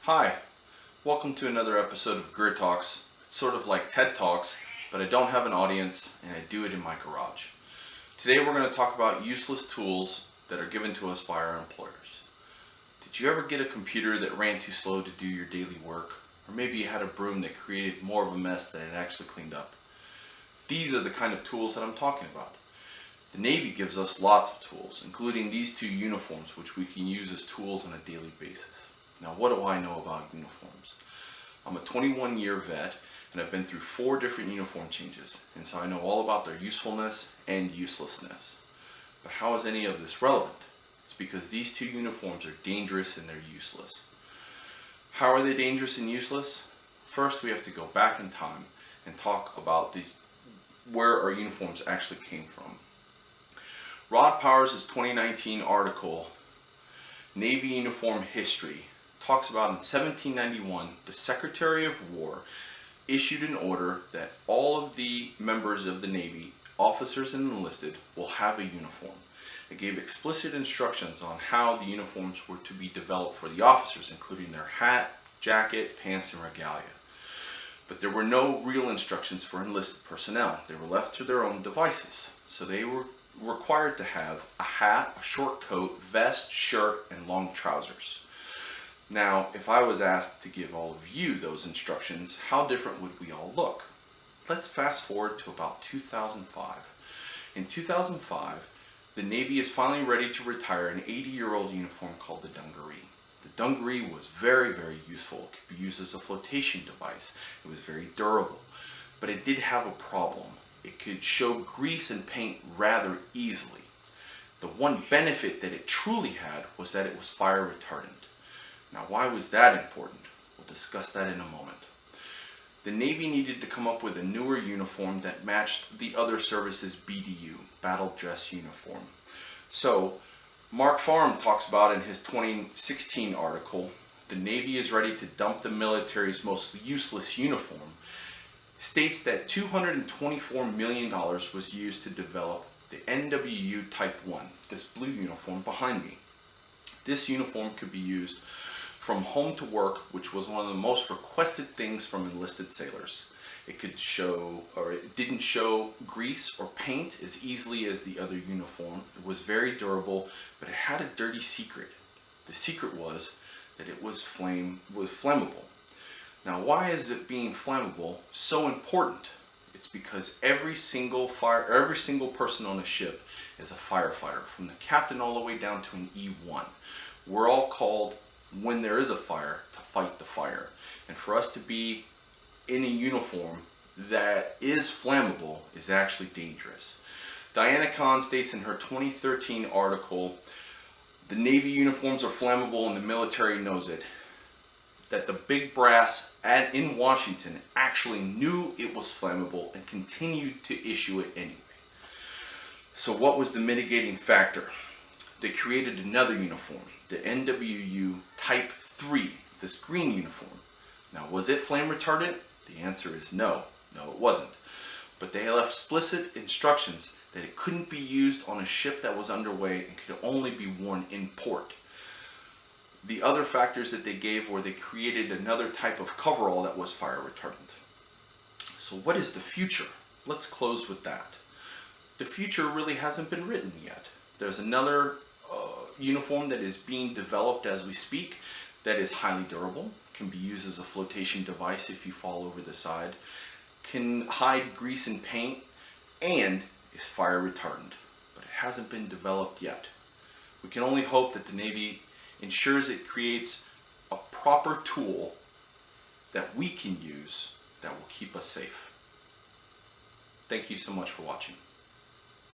Hi, welcome to another episode of Greer Talks. It's sort of like TED Talks, but I don't have an audience and I do it in my garage. Today we're going to talk about useless tools that are given to us by our employers. Did you ever get a computer that ran too slow to do your daily work? Or maybe you had a broom that created more of a mess than it actually cleaned up? These are the kind of tools that I'm talking about. The Navy gives us lots of tools, including these two uniforms, which we can use as tools on a daily basis. Now, what do I know about uniforms? I'm a 21-year vet, and I've been through 4 different uniform changes, and so I know all about their usefulness and uselessness. But how is any of this relevant? It's because these two uniforms are dangerous and they're useless. How are they dangerous and useless? First, we have to go back in time and talk about where our uniforms actually came from. Rod Powers' 2019 article, Navy Uniform History, talks about in 1791, the Secretary of War issued an order that all of the members of the Navy, officers and enlisted, will have a uniform. It gave explicit instructions on how the uniforms were to be developed for the officers, including their hat, jacket, pants, and regalia. But there were no real instructions for enlisted personnel. They were left to their own devices. So they were required to have a hat, a short coat, vest, shirt, and long trousers. Now, if I was asked to give all of you those instructions, how different would we all look? Let's fast forward to about 2005. In 2005, the Navy is finally ready to retire an 80-year-old uniform called the dungaree. The dungaree was very, very useful. It could be used as a flotation device. It was very durable, but it did have a problem. It could show grease and paint rather easily. The one benefit that it truly had was that it was fire retardant. Now, why was that important? We'll discuss that in a moment. The Navy needed to come up with a newer uniform that matched the other services' BDU, battle dress uniform. So, Mark Farm talks about in his 2016 article, the Navy is ready to dump the military's most useless uniform, states that $224 million was used to develop the NWU Type 1, this blue uniform behind me. This uniform could be used from home to work, which was one of the most requested things from enlisted sailors. It could show, or it didn't show grease or paint as easily as the other uniform. It was very durable, but it had a dirty secret. The secret was that it was flammable. Now, why is it being flammable so important? It's because every single person on a ship is a firefighter, from the captain all the way down to an E1. We're all called, when there is a fire, to fight the fire. And for us to be in a uniform that is flammable is actually dangerous. Diana Kahn states in her 2013 article, the Navy uniforms are flammable and the military knows it, that the big brass in Washington actually knew it was flammable and continued to issue it anyway. So what was the mitigating factor? They created another uniform, the NWU Type 3, this green uniform. Now, was it flame retardant? The answer is no. No, it wasn't. But they left explicit instructions that it couldn't be used on a ship that was underway and could only be worn in port. The other factors that they gave were they created another type of coverall that was fire retardant. So what is the future? Let's close with that. The future really hasn't been written yet. There's another uniform that is being developed as we speak that is highly durable, can be used as a flotation device if you fall over the side, can hide grease and paint, and is fire retardant. But it hasn't been developed yet. We can only hope that the Navy ensures it creates a proper tool that we can use that will keep us safe. Thank you so much for watching.